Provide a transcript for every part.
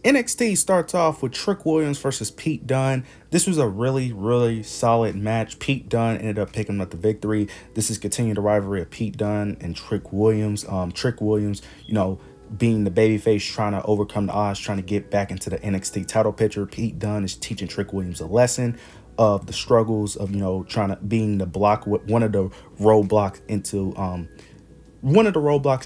NXT starts off with Trick Williams versus Pete Dunn. This was a really, really solid match. Pete Dunn ended up picking up the victory. This is continuing the rivalry of Pete Dunn and Trick Williams. Trick Williams, being the babyface, trying to overcome the odds, trying to get back into the NXT title picture. Pete Dunn is teaching Trick Williams a lesson of the struggles of, trying to being the block, one of the roadblocks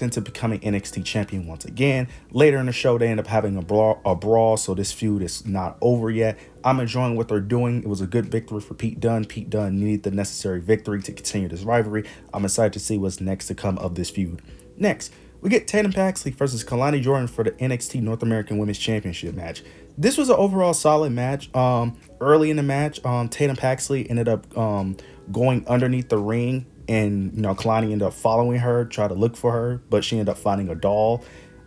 into becoming NXT champion once again. Later in the show, they end up having a brawl, so this feud is not over yet. I'm enjoying what they're doing. It was a good victory for Pete Dunn. Pete Dunn needed the necessary victory to continue this rivalry. I'm excited to see what's next to come of this feud. Next, we get Tatum Paxley versus Kalani Jordan for the NXT North American Women's Championship match. This was an overall solid match. Early in the match, Tatum Paxley ended up going underneath the ring, and Kalani ended up following her, try to look for her, but she ended up finding a doll.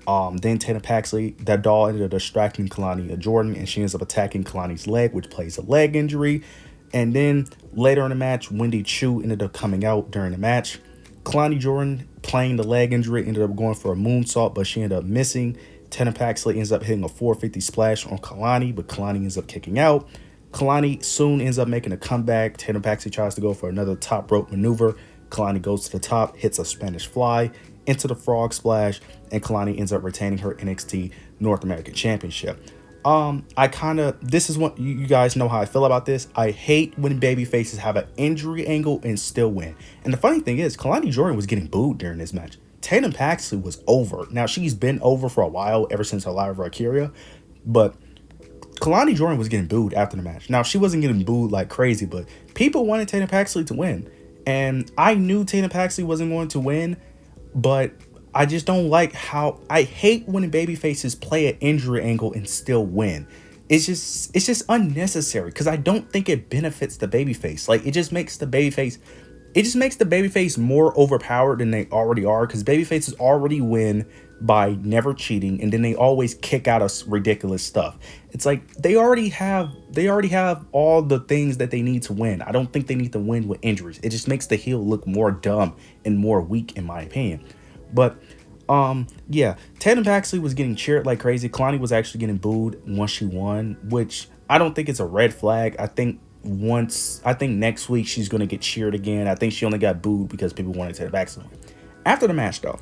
Then Tatum Paxley, that doll ended up distracting Kalani Jordan, and she ends up attacking Kalani's leg, which plays a leg injury. And then later in the match, Wendy Chu ended up coming out during the match. Kalani Jordan, playing the leg injury, ended up going for a moonsault, but she ended up missing. Tatum Paxley ends up hitting a 450 splash on Kalani, but Kalani ends up kicking out. Kalani soon ends up making a comeback. Tatum Paxley tries to go for another top rope maneuver. Kalani goes to the top, hits a Spanish fly into the frog splash, and Kalani ends up retaining her NXT North American Championship. This is what you guys know how I feel about this. I hate when baby faces have an injury angle and still win. And the funny thing is, Kalani Jordan was getting booed during this match. Tatum Paxley was over. Now, she's been over for a while, ever since her live Valkyria, but Kalani Jordan was getting booed after the match. Now, she wasn't getting booed like crazy, but people wanted Tatum Paxley to win. And I knew Tatum Paxley wasn't going to win, but I just don't like how I hate when baby faces play an injury angle and still win. It's just unnecessary, because I don't think it benefits the babyface. Like, it just makes the babyface more overpowered than they already are, because babyfaces already win by never cheating, and then they always kick out of ridiculous stuff. It's like they already have all the things that they need to win. I don't think they need to win with injuries. It just makes the heel look more dumb and more weak, in my opinion. But yeah, Tatum Paxley was getting cheered like crazy. Kalani was actually getting booed once she won, which I don't think it's a red flag. I think next week she's going to get cheered again. I think she only got booed because people wanted Tatum Paxley. After the match, though,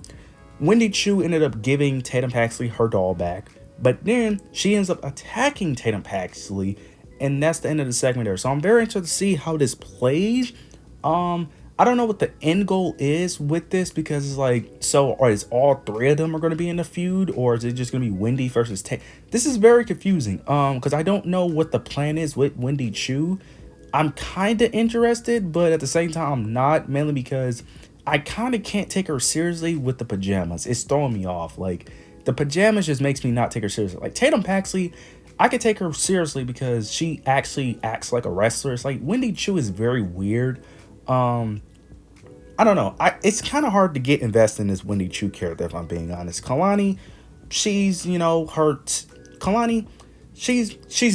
Wendy Chu ended up giving Tatum Paxley her doll back, but then she ends up attacking Tatum Paxley, and that's the end of the segment there. So I'm very interested to see how this plays. I don't know what the end goal is with this, because it's like, is all three of them are going to be in the feud, or is it just going to be Wendy versus Tatum? This is very confusing, because I don't know what the plan is with Wendy Chu. I'm kind of interested, but at the same time, I'm not, mainly because I kind of can't take her seriously with the pajamas. It's throwing me off. Like, the pajamas just makes me not take her seriously. Like, Tatum Paxley, I could take her seriously because she actually acts like a wrestler. It's like, Wendy Chu is very weird. I don't know. It's kind of hard to get invested in this Wendy Chu character, if I'm being honest. Kalani, she's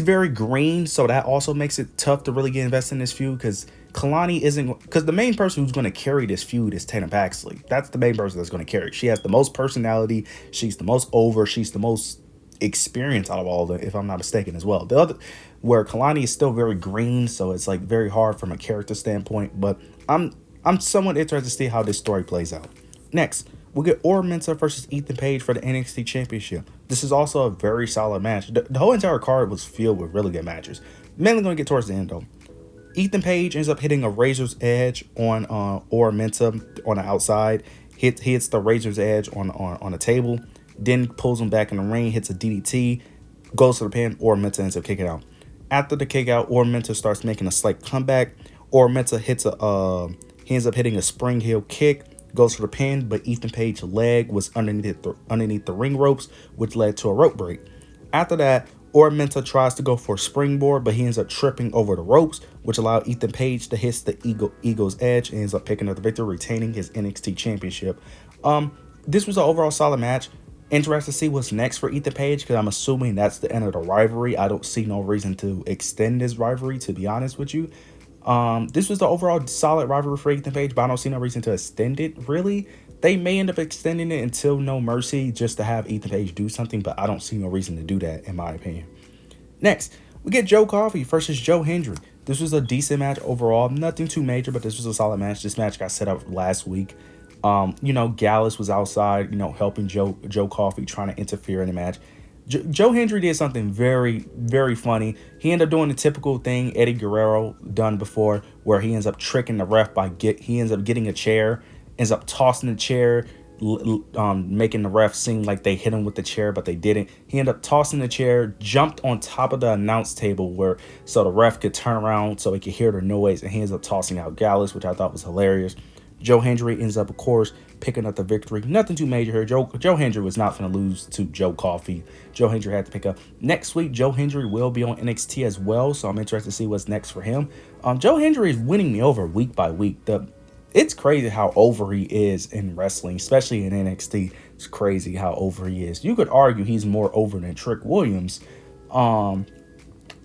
very green, so that also makes it tough to really get invested in this feud, because the main person who's going to carry this feud is Tatum Paxley. That's the main person that's going to carry it. She has the most personality. She's the most over. She's the most experienced out of all of them, if I'm not mistaken, as well. The other, where Kalani is still very green, so it's like very hard from a character standpoint. But I'm somewhat interested to see how this story plays out. Next, we'll get Ora Mensah versus Ethan Page for the NXT Championship. This is also a very solid match. The whole entire card was filled with really good matches. Mainly going to get towards the end, though. Ethan Page ends up hitting a razor's edge on Ora Mensah on the outside. Hits the razor's edge on a table. Then pulls him back in the ring, hits a DDT, goes to the pin. Ora Mensah ends up kicking out. After the kick out, Ora Mensah starts making a slight comeback. Ora Mensah he ends up hitting a spring heel kick, goes for the pin, but Ethan Page's leg was underneath the ring ropes, which led to a rope break. After that, Ora Mensah tries to go for a springboard, but he ends up tripping over the ropes, which allowed Ethan Page to hit the Eagle's Edge and ends up picking up the victory, retaining his NXT Championship. This was an overall solid match. Interested to see what's next for Ethan Page, because I'm assuming that's the end of the rivalry. I don't see no reason to extend this rivalry, to be honest with you. This was the overall solid rivalry for Ethan Page, but I don't see no reason to extend it, really. They may end up extending it until No Mercy just to have Ethan Page do something, but I don't see no reason to do that, in my opinion. Next, we get Joe Coffey versus Joe Hendry. This was a decent match overall. Nothing too major, but this was a solid match. This match got set up last week. Gallus was outside, helping Joe Coffey, trying to interfere in the match. Joe Hendry did something very, very funny. He ended up doing the typical thing Eddie Guerrero done before, where he ends up tricking the ref he ends up getting a chair, ends up tossing the chair, making the ref seem like they hit him with the chair, but they didn't. He ended up tossing the chair, jumped on top of the announce table so the ref could turn around so he could hear the noise, and he ends up tossing out Gallus, which I thought was hilarious. Joe Hendry ends up, of course, picking up the victory. Nothing too major here. Joe Hendry was not going to lose to Joe Coffey. Joe Hendry had to pick up. Next week, Joe Hendry will be on NXT as well, so I'm interested to see what's next for him. Joe Hendry is winning me over week by week. It's crazy how over he is in wrestling, especially in NXT. It's crazy how over he is. You could argue he's more over than Trick Williams in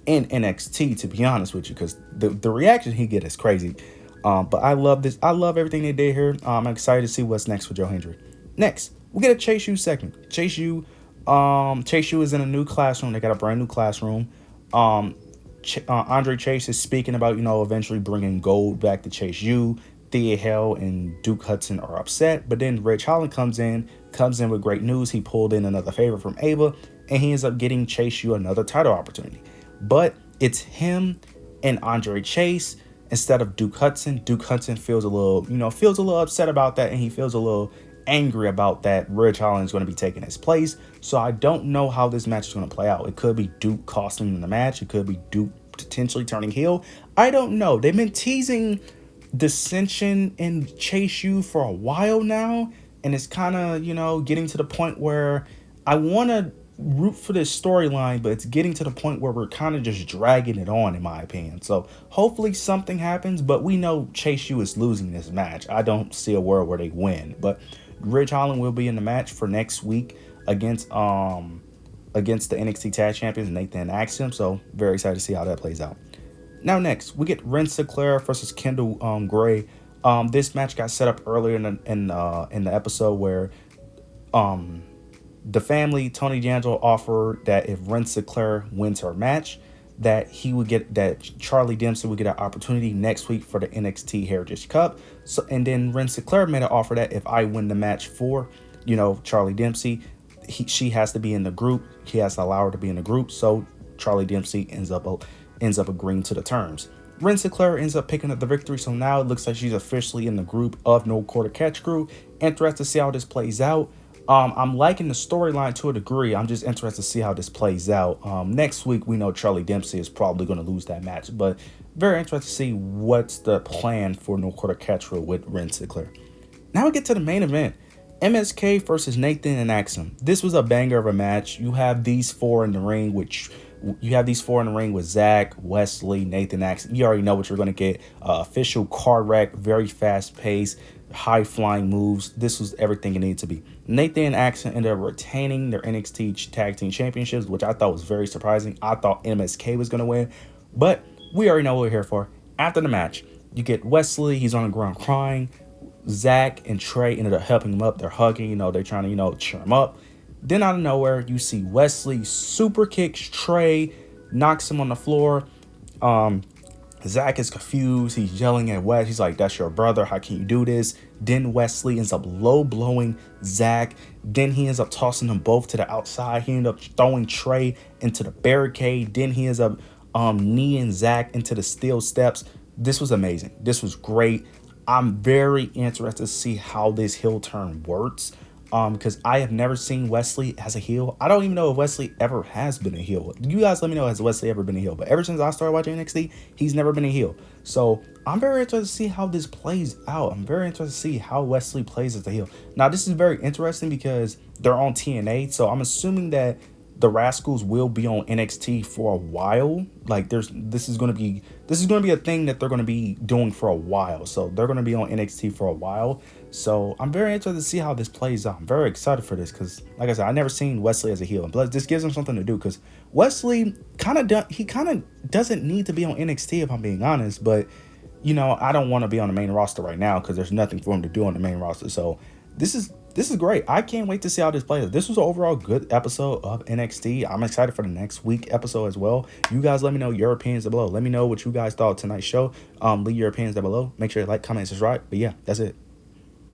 NXT, to be honest with you, because the reaction he get is crazy. But I love this. I love everything they did here. I'm excited to see what's next for Joe Hendry. Next, we get a Chase U segment. Chase U is in a new classroom. They got a brand new classroom. Andre Chase is speaking about, eventually bringing gold back to Chase U. Thea Hale and Duke Hudson are upset, but then Ridge Holland comes in with great news. He pulled in another favor from Ava, and he ends up getting Chase U another title opportunity. But it's him and Andre Chase instead of Duke Hudson. Duke Hudson feels a little upset about that, and he feels a little angry about that Ridge Holland is going to be taking his place. So I don't know how this match is going to play out. It could be Duke costing him the match. It could be Duke potentially turning heel. I don't know. They've been teasing dissension in Chase U for a while now, and it's kind of, getting to the point where I want to root for this storyline, but it's getting to the point where we're kind of just dragging it on, in my opinion. So hopefully something happens, but we know Chase U is losing this match. I don't see a world where they win, but Ridge Holland will be in the match for next week against the NXT Tag Champions, Nathan and Axiom. So very excited to see how that plays out. Now next, we get Ren Sinclair versus Kendall Gray. This match got set up earlier in the episode where the family, Tony D'Angelo, offered that if Ren Sinclair wins her match, that Charlie Dempsey would get an opportunity next week for the NXT Heritage Cup. So, and then Ren Sinclair made an offer that if I win the match for, Charlie Dempsey, she has to be in the group. He has to allow her to be in the group. So Charlie Dempsey ends up agreeing to the terms. Ren Sinclair ends up picking up the victory, so now it looks like she's officially in the group of No Quarter Catch Crew. Interested to see how this plays out. I'm liking the storyline to a degree. I'm just interested to see how this plays out. Next week, we know Charlie Dempsey is probably going to lose that match, but very interested to see what's the plan for No Quarter Catch Crew with Ren Sinclair. Now we get to the main event. MSK versus Nathan and Axiom. This was a banger of a match. You have these four in the ring, with Zach, Wesley, Nathan, Axiom. You already know what you're going to get. Official car wreck, very fast paced, high flying moves. This was everything it needed to be. Nathan and Axiom ended up retaining their NXT Tag Team Championships, which I thought was very surprising. I thought MSK was going to win, but we already know what we're here for. After the match, you get Wesley. He's on the ground crying. Zach and Trey ended up helping him up. They're hugging, they're trying to, cheer him up. Then out of nowhere, you see Wesley super kicks Trey, knocks him on the floor. Zach is confused. He's yelling at Wes. He's like, "That's your brother. How can you do this?" Then Wesley ends up low blowing Zach. Then he ends up tossing them both to the outside. He ends up throwing Trey into the barricade. Then he ends up kneeing Zach into the steel steps. This was amazing. This was great. I'm very interested to see how this heel turn works. Because I have never seen Wesley as a heel. I don't even know if Wesley ever has been a heel. You guys let me know, has Wesley ever been a heel? But ever since I started watching NXT, he's never been a heel. So I'm very interested to see how this plays out. I'm very interested to see how Wesley plays as a heel. Now, this is very interesting because they're on TNA. So I'm assuming that the Rascalz will be on NXT for a while. Like this is going to be a thing that they're going to be doing for a while. So they're going to be on NXT for a while. So I'm very interested to see how this plays out. I'm very excited for this because, like I said, I never seen Wesley as a heel, and plus this gives him something to do because Wesley kind of doesn't need to be on NXT if I'm being honest. But I don't want to be on the main roster right now because there's nothing for him to do on the main roster. So this is great. I can't wait to see how this plays. This was an overall good episode of NXT. I'm excited for the next week episode as well. You guys let me know your opinions down below. Let me know what you guys thought of tonight's show. Leave your opinions down below. Make sure you like, comment, and subscribe. But yeah, that's it.